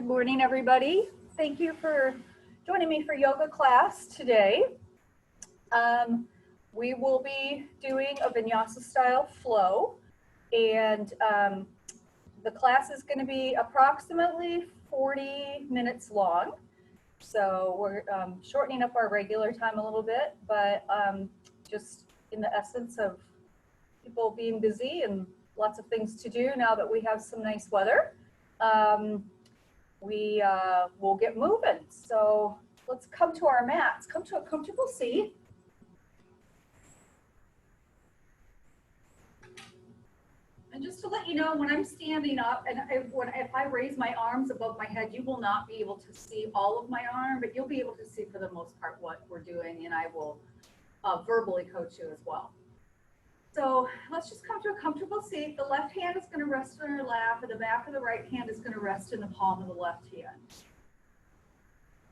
Good morning, everybody. Thank you for joining me for yoga class today. We will be doing a Vinyasa style flow, and the class is going to be approximately 40 minutes long. So we're shortening up our regular time a little bit, but just in the essence of people being busy and lots of things to do now that we have some nice weather. We will get moving. So let's come to our mats. Come to a comfortable seat. And just to let you know, when I'm standing up and if I raise my arms above my head, you will not be able to see all of my arm, but you'll be able to see for the most part what we're doing, and I will verbally coach you as well. So let's just come to a comfortable seat. The left hand is going to rest on your lap, and the back of the right hand is going to rest in the palm of the left hand.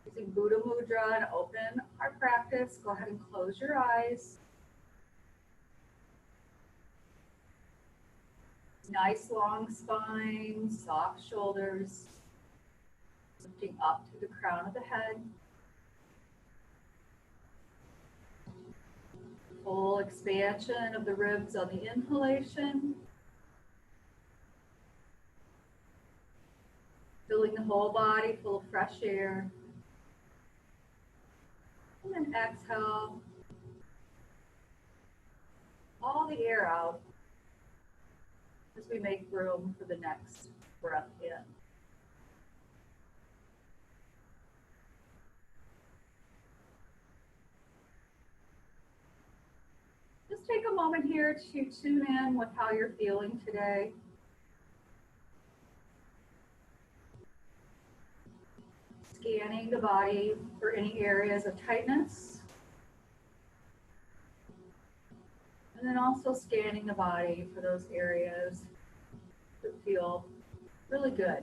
Using Buddha Mudra and open our practice, go ahead and close your eyes. Nice long spine, soft shoulders, lifting up to the crown of the head. Full expansion of the ribs on the inhalation. Filling the whole body full of fresh air. And then exhale all the air out as we make room for the next breath in. Just take a moment here to tune in with how you're feeling today. Scanning the body for any areas of tightness. And then also scanning the body for those areas that feel really good.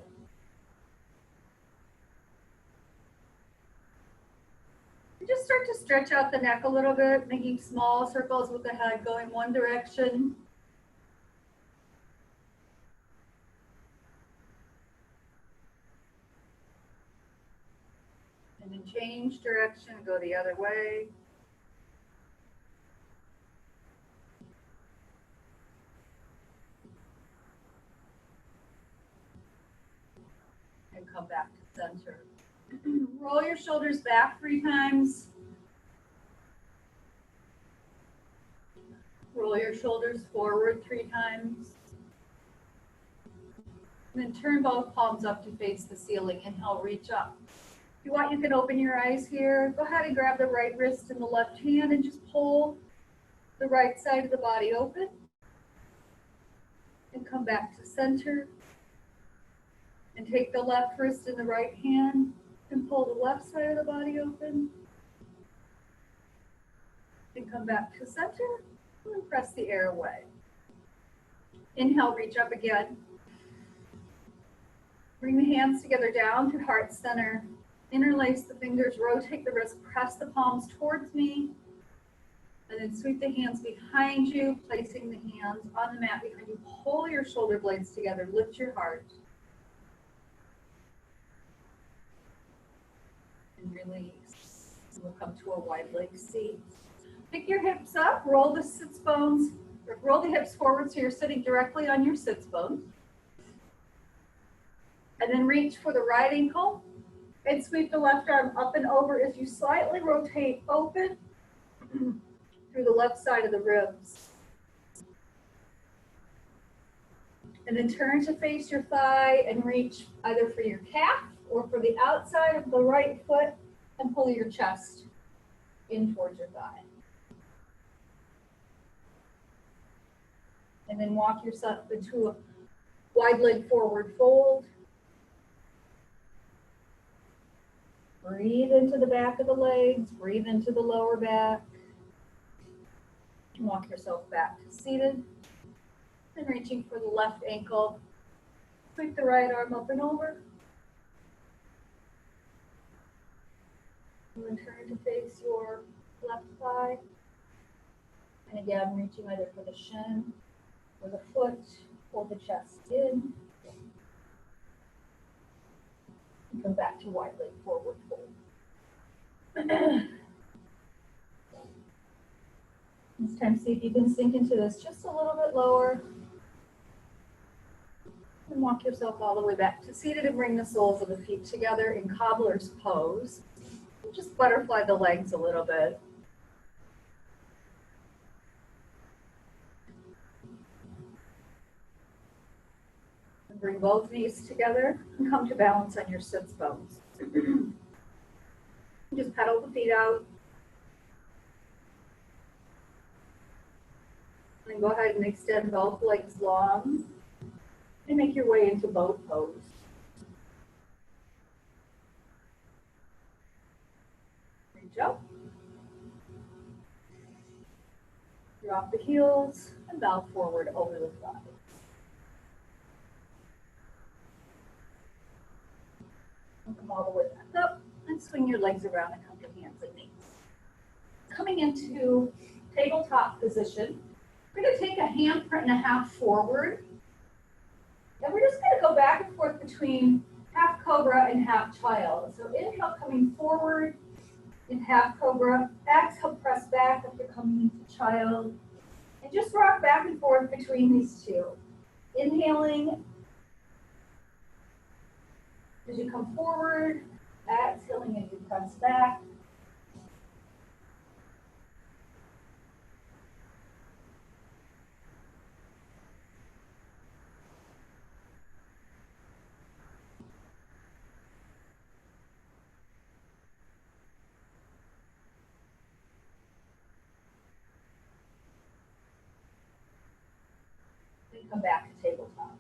Just start to stretch out the neck a little bit, making small circles with the head going one direction. And then change direction, go the other way. And come back to center. Roll your shoulders back 3 times. Roll your shoulders forward 3 times. And then turn both palms up to face the ceiling. Inhale, reach up. If you want, you can open your eyes here. Go ahead and grab the right wrist in the left hand and just pull the right side of the body open. And come back to center. And take the left wrist in the right hand and pull the left side of the body open. And come back to center and press the air away. Inhale, reach up again. Bring the hands together down to heart center. Interlace the fingers, rotate the wrist, press the palms towards me. And then sweep the hands behind you, placing the hands on the mat behind you. Pull your shoulder blades together, lift your heart. And release. We'll come to a wide leg seat. Pick your hips up, roll the sits bones, or roll the hips forward so you're sitting directly on your sits bones. And then reach for the right ankle and sweep the left arm up and over as you slightly rotate open through the left side of the ribs. And then turn to face your thigh and reach either for your calf or for the outside of the right foot and pull your chest in towards your thigh. And then walk yourself into a wide leg forward fold. Breathe into the back of the legs, breathe into the lower back. Walk yourself back to seated. And reaching for the left ankle, sweep the right arm up and over. And then turn to face your left thigh. And again, reaching either for the shin or the foot, pull the chest in. And come back to wide leg forward fold. This time, see if you can sink into this just a little bit lower. And walk yourself all the way back to seated and bring the soles of the feet together in Cobblers Pose. Just butterfly the legs a little bit. And bring both knees together and come to balance on your sits bones. Just pedal the feet out. And go ahead and extend both legs long and make your way into boat pose. Reach up. Drop the heels and bow forward over the thighs. And come all the way back up and swing your legs around and come to hands and knees. Coming into tabletop position. We're going to take a handprint and a half forward. And we're just going to go back and forth between half cobra and half child. So inhale coming forward in half cobra. Exhale, press back after coming into child. And just rock back and forth between these two. Inhaling as you come forward. Exhaling as you press back. Come back to tabletop.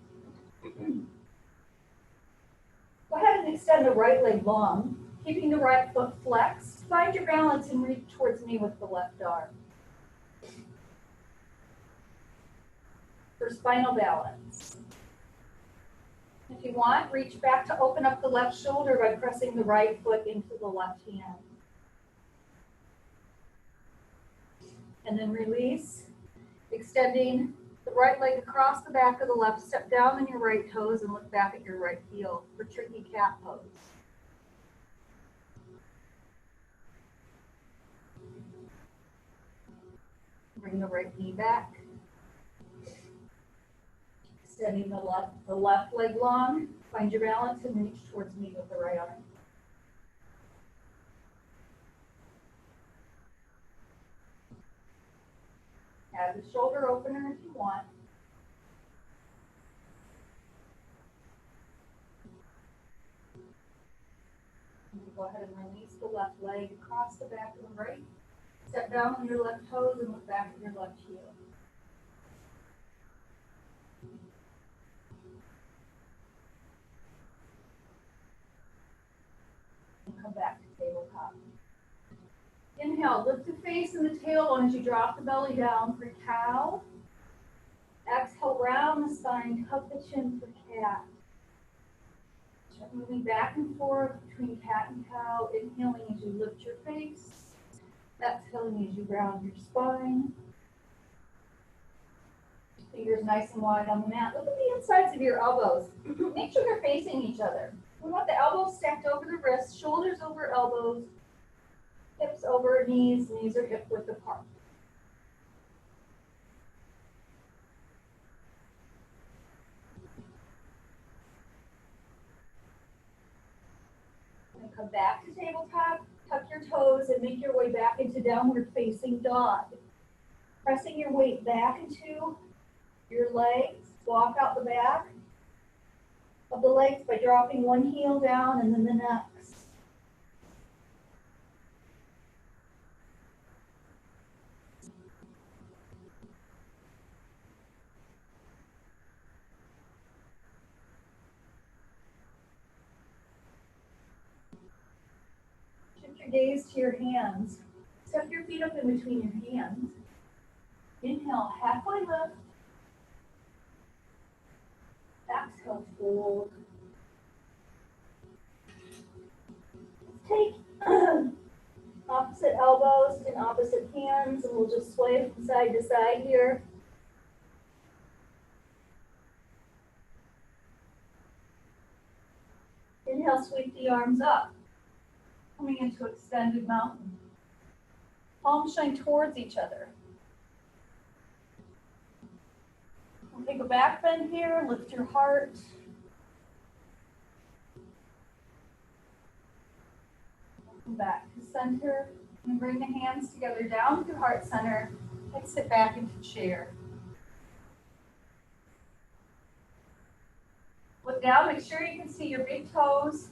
Go ahead and extend the right leg long, keeping the right foot flexed. Find your balance and reach towards me with the left arm. For spinal balance. If you want, reach back to open up the left shoulder by pressing the right foot into the left hand. And then release, extending the right leg across the back of the left, step down on your right toes and look back at your right heel for tricky cat pose. Bring the right knee back. Extending the left leg long. Find your balance and reach towards me with the right arm. Add the shoulder opener if you want. And go ahead and release the left leg across the back of the right. Step down on your left toes and look back at your left heel. And come back to tabletop. Inhale, lift the face and the tailbone as you drop the belly down for cow. Exhale, round the spine, tuck the chin for cat. Start moving back and forth between cat and cow. Inhaling as you lift your face. Exhaling as you round your spine. Fingers nice and wide on the mat. Look at the insides of your elbows. Make sure they're facing each other. We want the elbows stacked over the wrists, shoulders over elbows. Hips over knees, knees are hip width apart. And come back to tabletop, tuck your toes and make your way back into downward facing dog. Pressing your weight back into your legs, walk out the back of the legs by dropping one heel down and then the next. Gaze to your hands. Step your feet up in between your hands. Inhale, halfway lift. Exhale, fold. Take opposite elbows and opposite hands, and we'll just sway from side to side here. Inhale, sweep the arms up. Coming into extended mountain. Palms shine towards each other. We'll take a back bend here, lift your heart. Come back to center and bring the hands together down through heart center and sit back into chair. Look down, make sure you can see your big toes.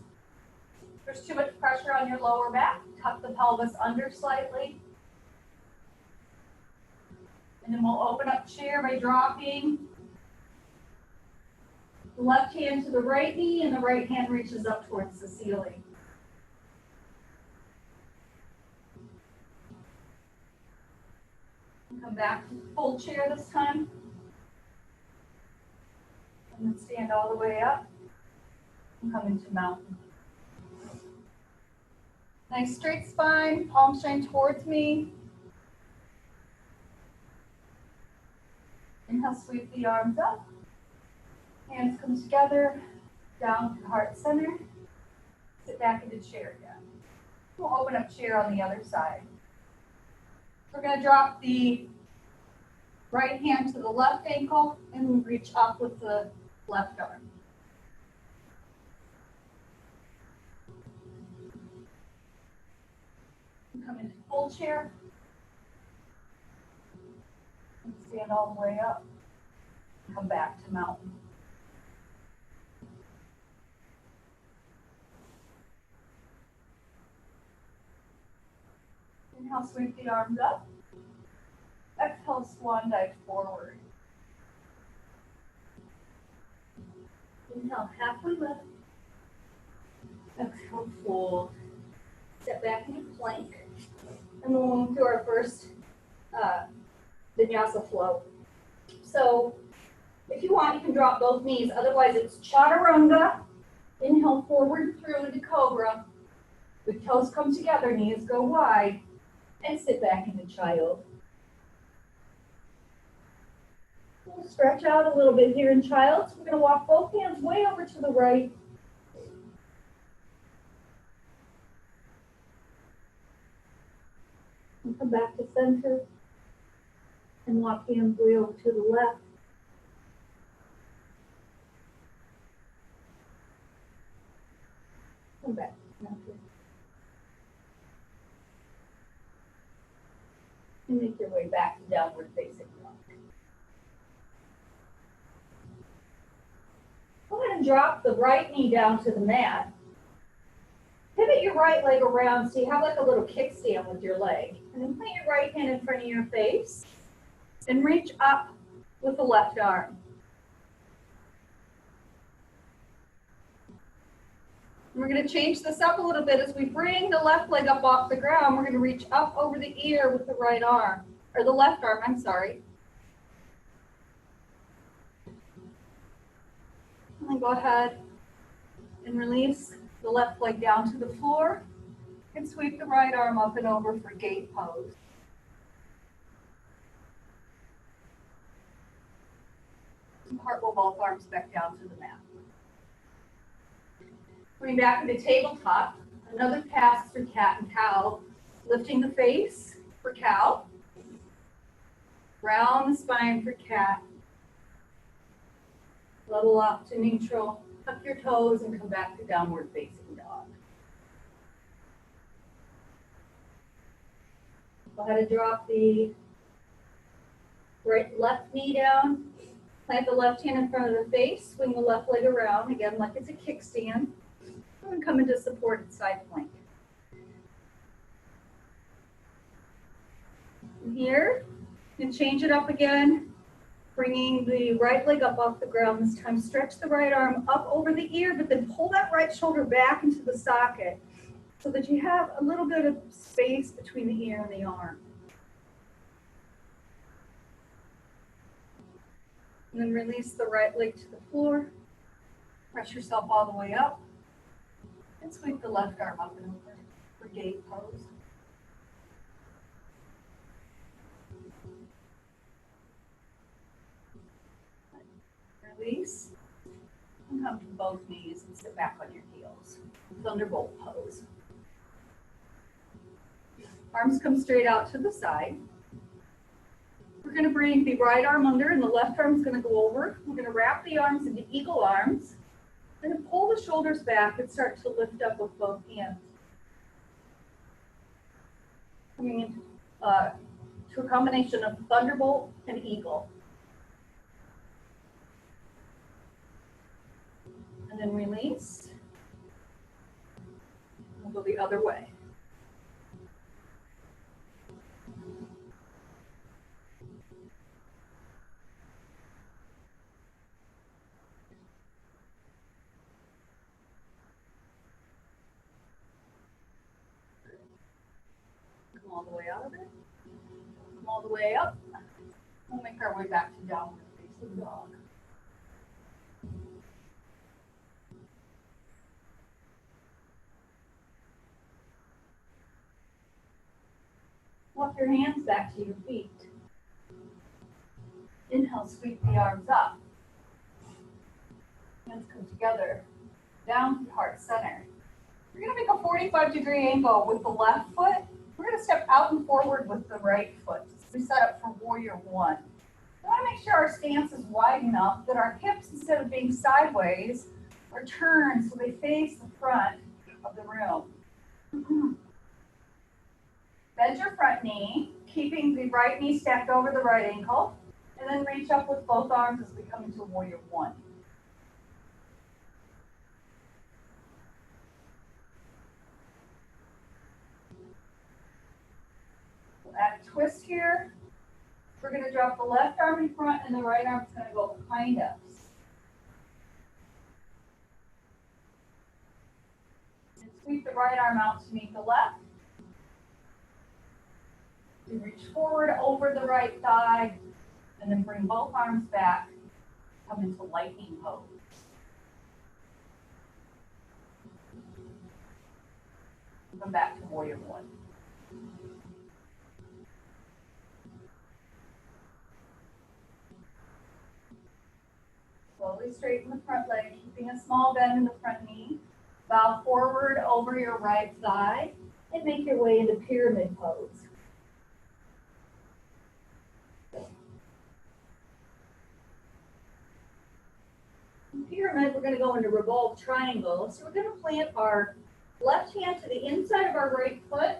If there's too much pressure on your lower back, tuck the pelvis under slightly. And then we'll open up chair by dropping the left hand to the right knee and the right hand reaches up towards the ceiling. Come back to full chair this time. And then stand all the way up and come into mountain. Nice straight spine, palms shine towards me. Inhale, sweep the arms up. Hands come together, down to heart center. Sit back into chair again. We'll open up chair on the other side. We're going to drop the right hand to the left ankle and reach up with the left arm. Come into full chair. And stand all the way up. Come back to mountain. Inhale, sweep the arms up. Exhale, swan dive forward. Inhale, halfway lift. Exhale, fold. Step back into plank. And then we'll move to our first Vinyasa Flow. So if you want, you can drop both knees. Otherwise, it's chaturanga. Inhale forward through into Cobra. The toes come together, knees go wide. And sit back into child. We'll stretch out a little bit here in child. So we're going to walk both hands way over to the right. And come back to center. And walk hands way over to the left. Come back to center. And make your way back to downward facing dog. Go ahead and drop the right knee down to the mat. Pivot your right leg around so you have like a little kickstand with your leg. And then put your right hand in front of your face and reach up with the left arm. We're going to change this up a little bit as we bring the left leg up off the ground. We're going to reach up over the ear with the right arm, or the left arm, I'm sorry. And then go ahead and release the left leg down to the floor and sweep the right arm up and over for gate pose. And cartwheel both arms back down to the mat. Coming back into tabletop, another pass through cat and cow, lifting the face for cow, round the spine for cat, level up to neutral, tuck your toes and come back to downward facing dog. Go ahead and drop the left knee down, plant the left hand in front of the face, swing the left leg around, again like it's a kickstand. And come into supported side plank. From here, and change it up again, bringing the right leg up off the ground this time. Stretch the right arm up over the ear, but then pull that right shoulder back into the socket so that you have a little bit of space between the ear and the arm. And then release the right leg to the floor. Press yourself all the way up. And sweep the left arm up and over for gate pose. Release. And come to both knees and sit back on your heels. Thunderbolt Pose. Arms come straight out to the side. We're going to bring the right arm under and the left arm is going to go over. We're going to wrap the arms into eagle arms. Then pull the shoulders back and start to lift up with both hands. Coming into to a combination of Thunderbolt and Eagle. And then release. We'll go the other way. Come all the way out of it. Come all the way up. We'll make our way back to downward facing dog. Walk your hands back to your feet. Inhale, sweep the arms up. Hands come together. Down to heart center. We're going to make a 45-degree angle with the left foot. We're going to step out and forward with the right foot. So we set up for warrior one. We want to make sure our stance is wide enough that our hips, instead of being sideways, are turned so they face the front of the room. Bend your front knee, keeping the right knee stacked over the right ankle, and then reach up with both arms as we come into warrior one. We'll add a twist here. We're going to drop the left arm in front and the right arm is going to go behind us. And sweep the right arm out to meet the left. You reach forward over the right thigh, and then bring both arms back. Come into lightning pose. Come back to warrior one. Slowly straighten the front leg, keeping a small bend in the front knee. Bow forward over your right thigh, and make your way into pyramid pose. Pyramid, we're going to go into Revolt Triangles. So we're going to plant our left hand to the inside of our right foot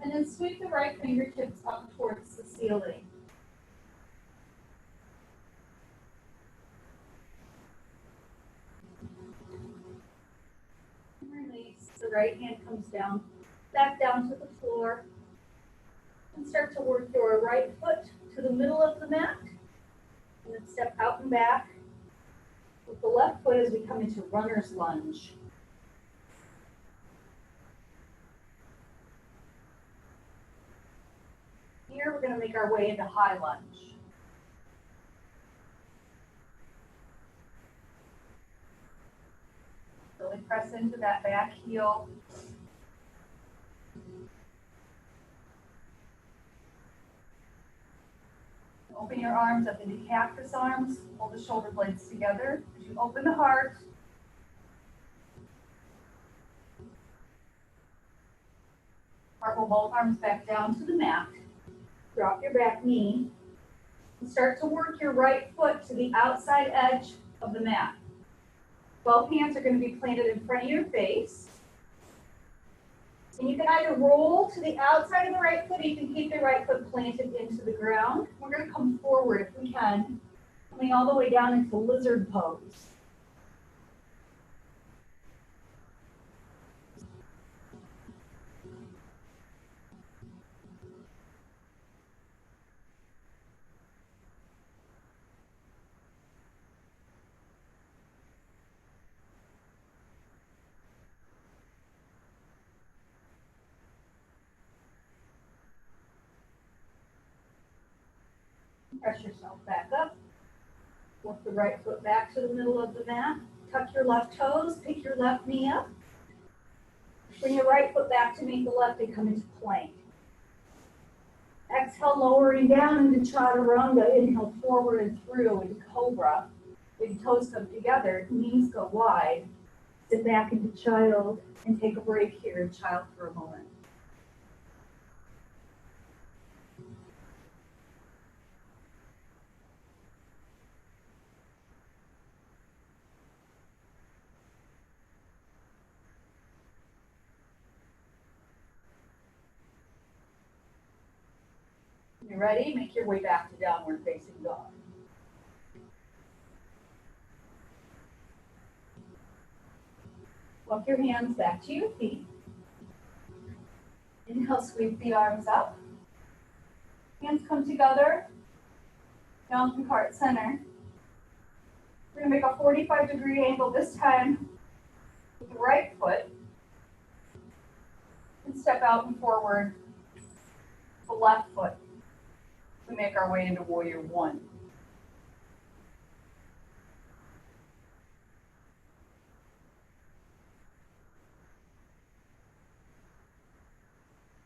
and then sweep the right fingertips up towards the ceiling. Release. The right hand comes down, back down to the floor. And start to work your right foot to the middle of the mat. And then step out and back with the left foot as we come into runner's lunge. Here we're going to make our way into high lunge. Really press into that back heel. Open your arms up into cactus arms. Pull the shoulder blades together. As you open the heart. Sparkle both arms back down to the mat. Drop your back knee. And start to work your right foot to the outside edge of the mat. Both hands are going to be planted in front of your face. And you can either roll to the outside of the right foot, or you can keep the right foot planted into the ground. We're going to come forward if we can, coming all the way down into lizard pose. Press yourself back up. Walk the right foot back to the middle of the mat. Tuck your left toes. Pick your left knee up. Bring your right foot back to meet the left and come into plank. Exhale, lowering down into chaturanga. Inhale forward and through into cobra. Big toes come together, knees go wide. Sit back into child and take a break here in child for a moment. You ready? Make your way back to downward facing dog. Walk your hands back to your feet. Inhale, sweep the arms up. Hands come together, down through heart center. We're gonna make a 45-degree angle this time with the right foot. And step out and forward the left foot to make our way into warrior one.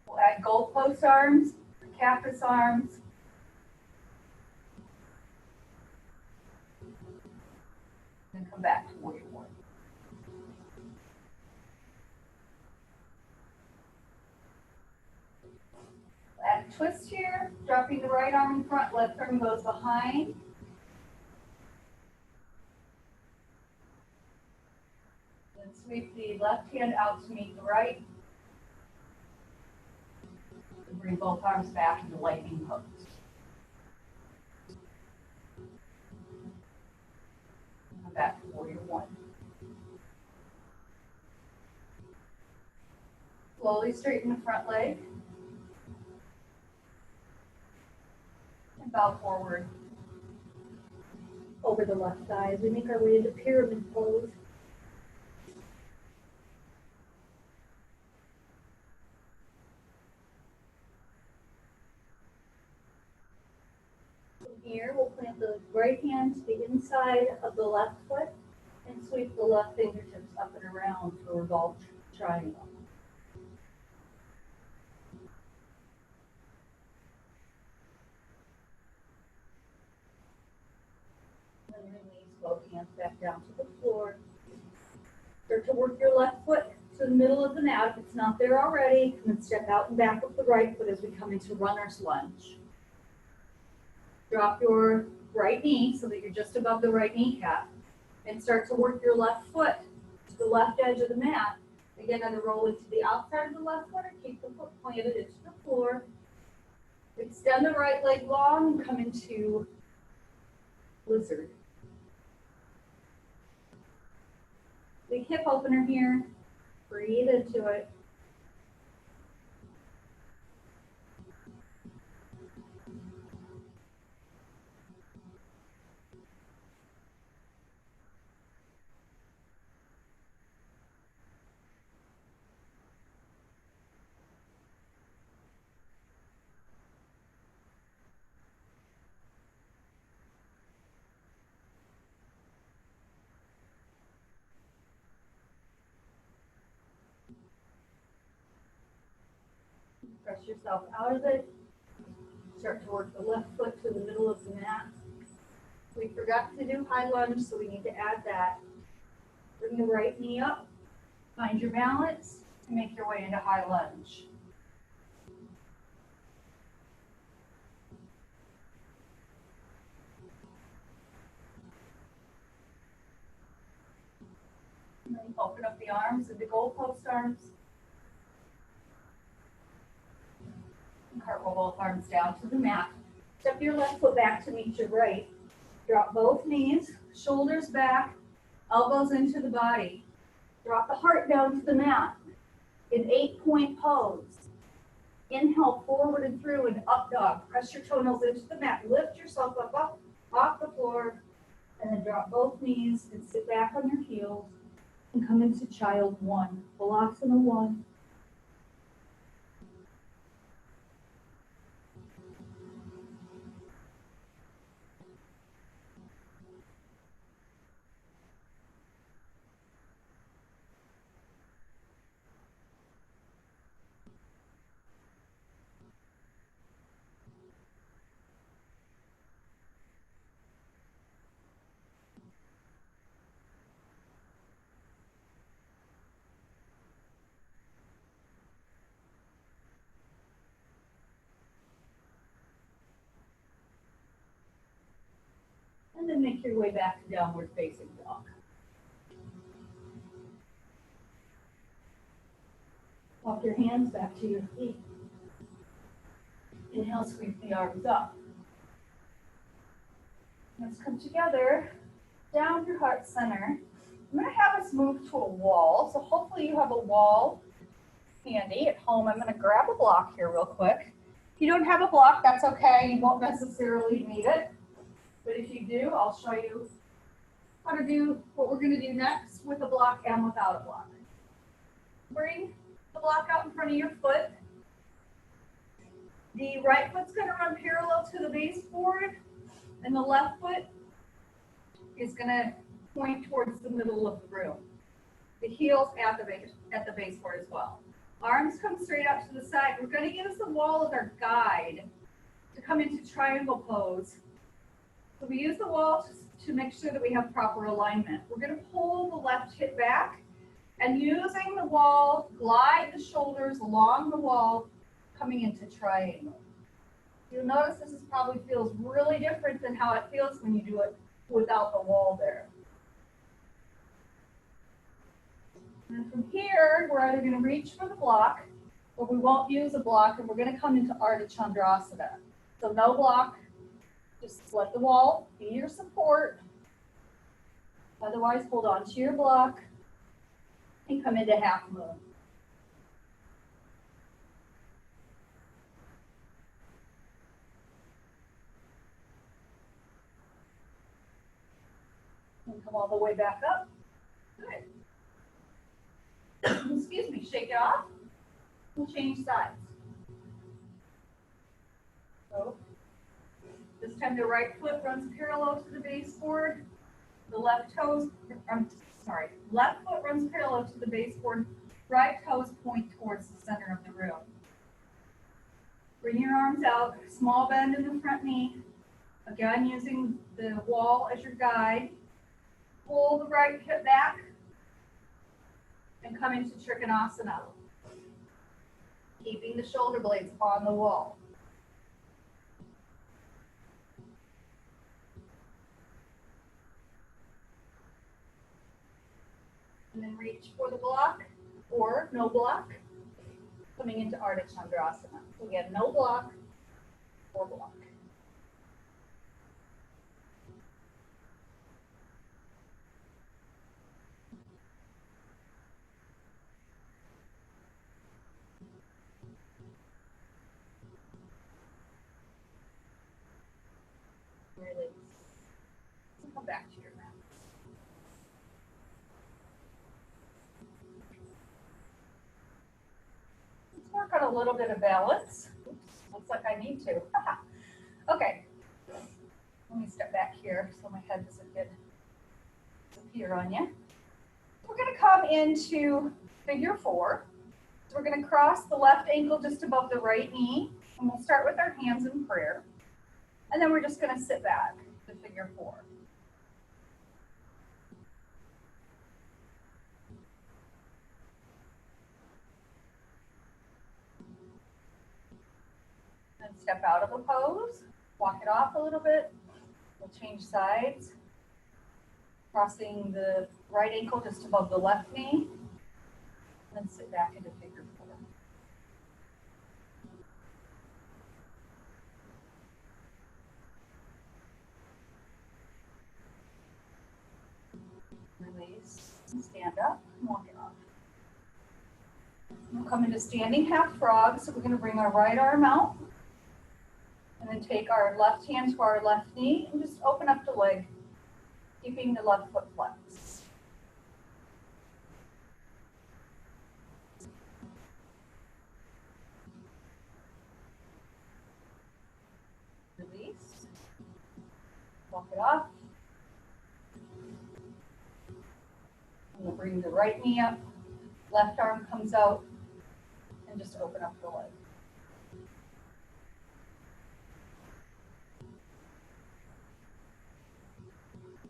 We'll add goalpost arms, cactus arms. And come back to warrior one. Add a twist here, dropping the right arm in front, left arm goes behind. Then sweep the left hand out to meet the right. And bring both arms back into lightning pose. Come back to warrior one. Slowly straighten the front leg. And bow forward over the left thigh as we make our way into pyramid pose. From here, we'll plant the right hand to the inside of the left foot and sweep the left fingertips up and around to a revolt triangle. And release both hands back down to the floor. Start to work your left foot to the middle of the mat. If it's not there already, and then step out and back with the right foot as we come into runner's lunge. Drop your right knee so that you're just above the right kneecap. And start to work your left foot to the left edge of the mat. Again, either roll into the outside of the left foot or keep the foot planted into the floor. Extend the right leg long and come into lizard. Big hip opener here. Breathe into it. Press yourself out of it. Start to work the left foot to the middle of the mat. We forgot to do high lunge, so we need to add that. Bring the right knee up, find your balance, and make your way into high lunge. And then open up the arms into goalpost arms. And cartwheel both arms down to the mat. Step your left foot back to meet your right. Drop both knees, shoulders back, elbows into the body. Drop the heart down to the mat in 8-point pose. Inhale forward and through and up dog. Press your toenails into the mat. Lift yourself up off the floor. And then drop both knees and sit back on your heels and come into child one. Asana one. make your way back to downward facing dog. Walk your hands back to your feet. Inhale, sweep the arms up. Let's come together, down through heart center. I'm going to have us move to a wall. So hopefully you have a wall handy at home. I'm going to grab a block here real quick. If you don't have a block, that's okay. You won't necessarily need it. But if you do, I'll show you how to do what we're going to do next with a block and without a block. Bring the block out in front of your foot. The right foot's going to run parallel to the baseboard, and the left foot is going to point towards the middle of the room. The heel's at the baseboard as well. Arms come straight out to the side. We're going to use the wall as our guide to come into triangle pose. So we use the wall to make sure that we have proper alignment. We're going to pull the left hip back, and using the wall, glide the shoulders along the wall, coming into triangle. You'll notice this probably feels really different than how it feels when you do it without the wall there. And from here, we're either going to reach for the block, or we won't use a block, and we're going to come into Ardha Chandrasana. So no block, just let the wall be your support. Otherwise, hold on to your block and come into half moon. And come all the way back up. Good. Excuse me, shake it off. We'll change sides. So this time the right foot runs parallel to the baseboard. The left foot runs parallel to the baseboard. Right toes point towards the center of the room. Bring your arms out, small bend in the front knee. Again, using the wall as your guide. Pull the right hip back and come into Trikonasana. Keeping the shoulder blades on the wall. And then reach for the block or no block, coming into Ardha Chandrasana. So again, no block or block. Release. And come back to your mat. Let's work on a little bit of balance. Oops, looks like I need to. Okay. Let me step back here so my head doesn't disappear on you. We're going to come into figure 4. So we're going to cross the left ankle just above the right knee. And we'll start with our hands in prayer. And then we're just going to sit back to figure 4. Then step out of the pose, walk it off a little bit. We'll change sides, crossing the right ankle just above the left knee, and then sit back into figure 4. Release and stand up and walk it off. We'll come into standing half frog. So we're going to bring our right arm out and then take our left hand to our left knee and just open up the leg, keeping the left foot flexed. Release. Walk it off. We'll bring the right knee up, left arm comes out, and just open up the leg.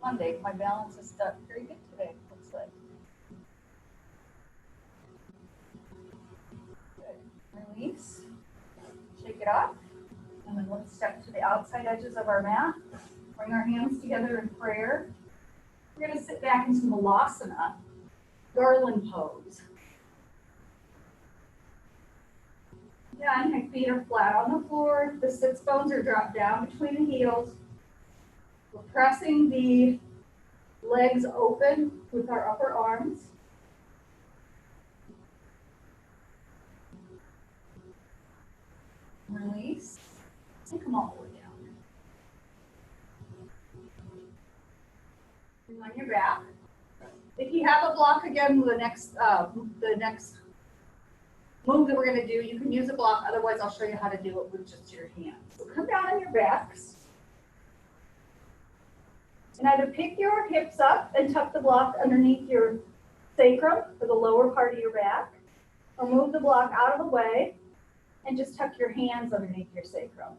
Monday, my balance is stuck very good today, looks like. Good. Release, shake it off, and then let's step to the outside edges of our mat. Bring our hands together in prayer. We're going to sit back into Asana, garland pose. Again, my feet are flat on the floor. The sits bones are dropped down between the heels. We're pressing the legs open with our upper arms. Release, and come all the way down. And on your back. If you have a block, again, the next move that we're going to do, you can use a block. Otherwise, I'll show you how to do it with just your hands. So come down on your backs. And either pick your hips up and tuck the block underneath your sacrum for the lower part of your back, or move the block out of the way and just tuck your hands underneath your sacrum.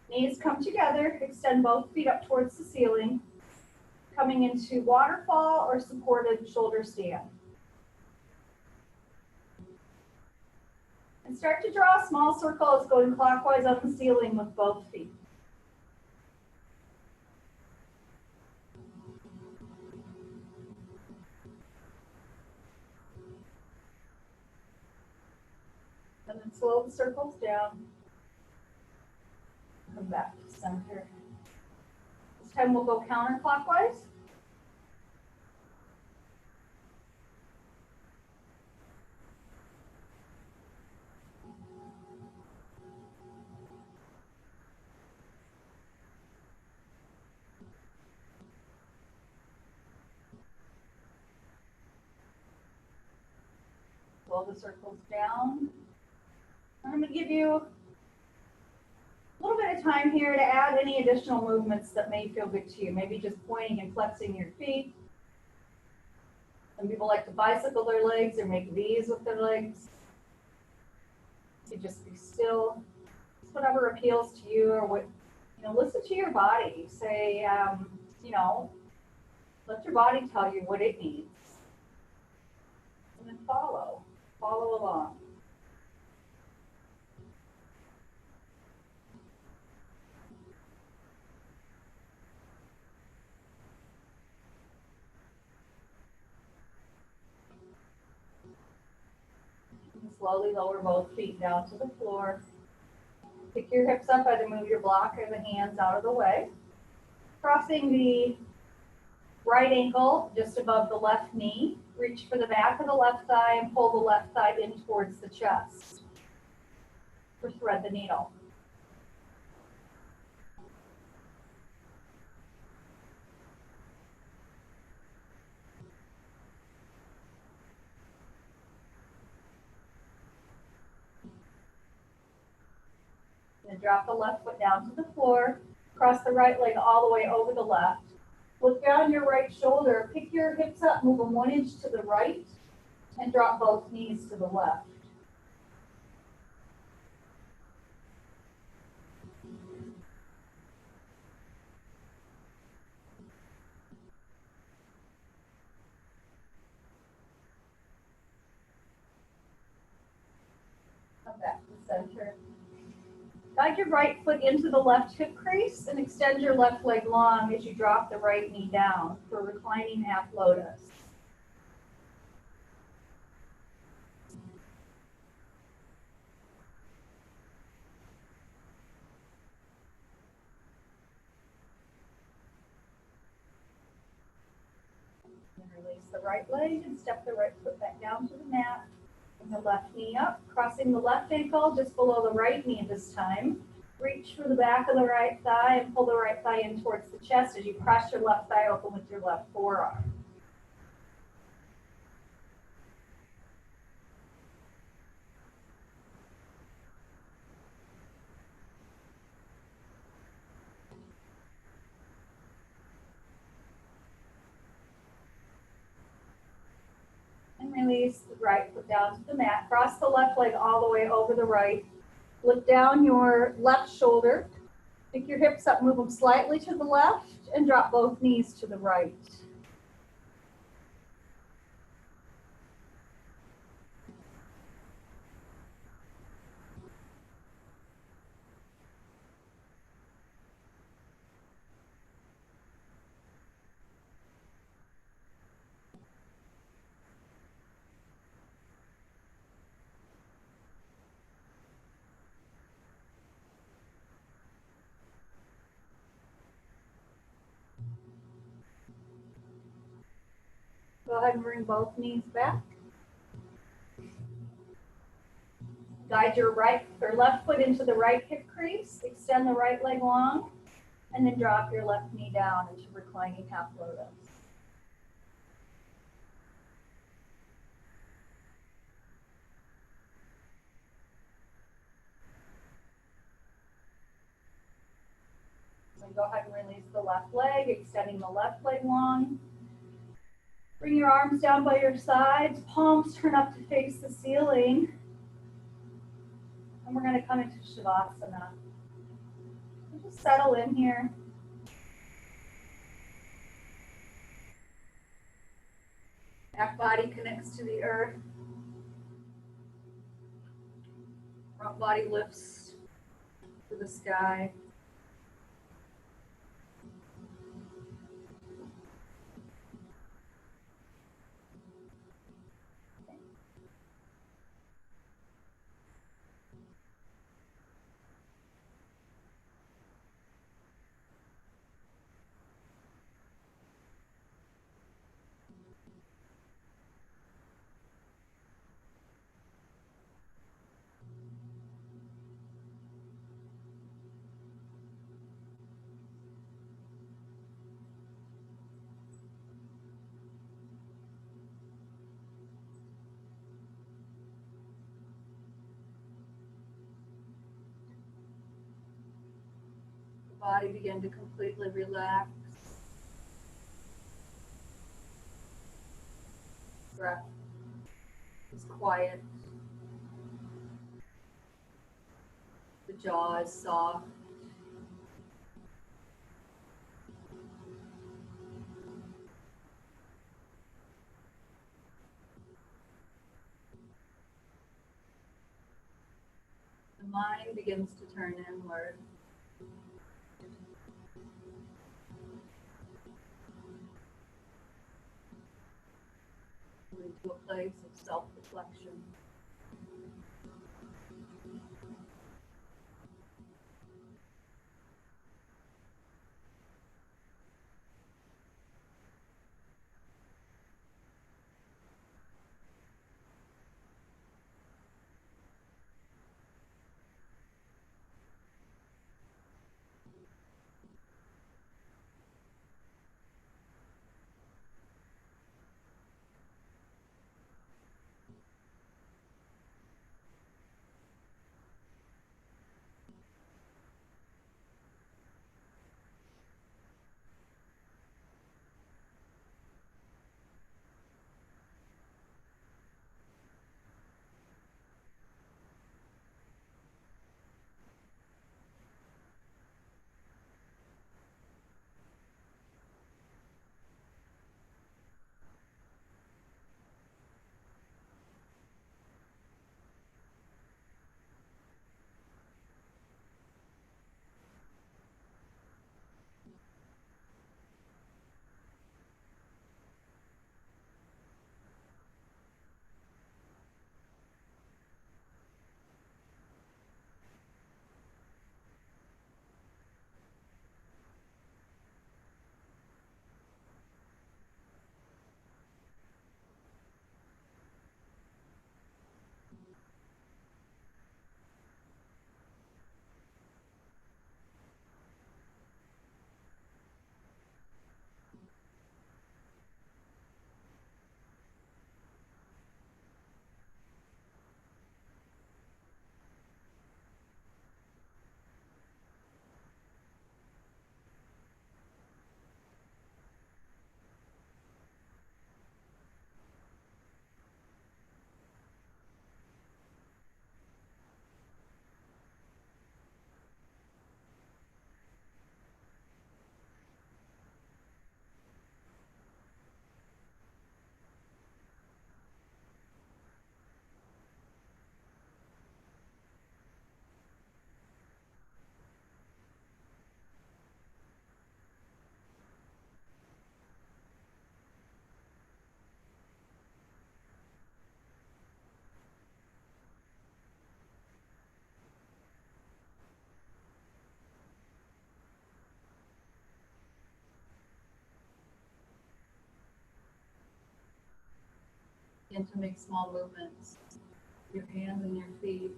Knees come together, extend both feet up towards the ceiling, coming into waterfall or supported shoulder stand. And start to draw small circles going clockwise on the ceiling with both feet. And then slow the circles down. Come back to center. This time we'll go counterclockwise. Slow the circles down. I'm going to give you a little bit of time here to add any additional movements that may feel good to you. Maybe just pointing and flexing your feet. Some people like to bicycle their legs or make V's with their legs. You just be still. Just whatever appeals to you, or what, listen to your body. Say, let your body tell you what it needs. And then follow along. Slowly lower both feet down to the floor. Pick your hips up, either move your block or the hands out of the way. Crossing the right ankle just above the left knee. Reach for the back of the left thigh and pull the left thigh in towards the chest. Or thread the needle. Then drop the left foot down to the floor. Cross the right leg all the way over the left. Look down your right shoulder. Pick your hips up, move them 1 inch to the right, and drop both knees to the left. Come back to center. Guide your right foot into the left hip crease and extend your left leg long as you drop the right knee down for reclining half lotus. And release the right leg and step the right foot back down to the mat. Bring the left knee up, crossing the left ankle just below the right knee this time. Reach for the back of the right thigh and pull the right thigh in towards the chest as you press your left thigh open with your left forearm. And release the right foot down to the mat. Cross the left leg all the way over the right. Look down your left shoulder. Pick your hips up, move them slightly to the left, and drop both knees to the right. ahead and bring both knees back. Guide your right or left foot into the right hip crease. Extend the right leg long, and then drop your left knee down into reclining half lotus. Go ahead and release the left leg, extending the left leg long. Bring your arms down by your sides, palms turn up to face the ceiling. And we're going to come into Shavasana. Just settle in here. Back body connects to the earth. Front body lifts to the sky. Body begin to completely relax. Breath is quiet. The jaw is soft. The mind begins to turn inward. Into a place of self-reflection. Begin to make small movements, your hands and your feet.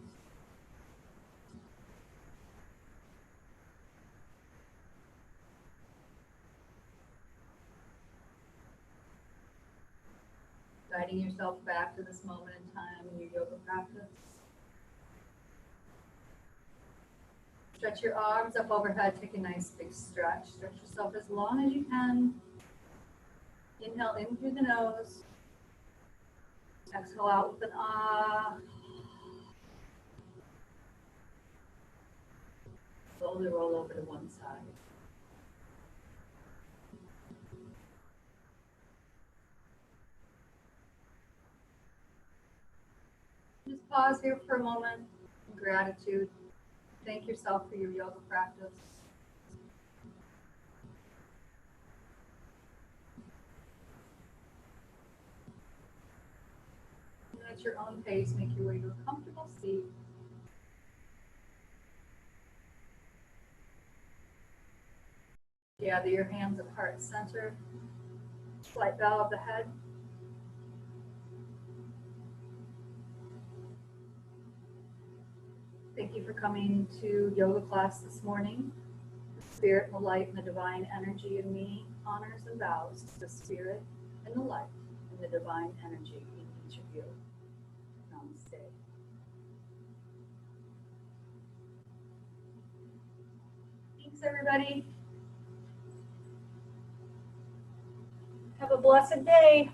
Guiding yourself back to this moment in time in your yoga practice. Stretch your arms up overhead, take a nice big stretch. Stretch yourself as long as you can. Inhale in through the nose. Exhale out with an ah. Slowly roll over to one side. Just pause here for a moment in gratitude. Thank yourself for your yoga practice. And at your own pace, make your way to a comfortable seat. Gather your hands at heart center. Slight bow of the head. Thank you for coming to yoga class this morning. The spirit and the light and the divine energy in me honors and bows to the spirit and the light and the divine energy in each of you. Namaste. Thanks, everybody. Have a blessed day.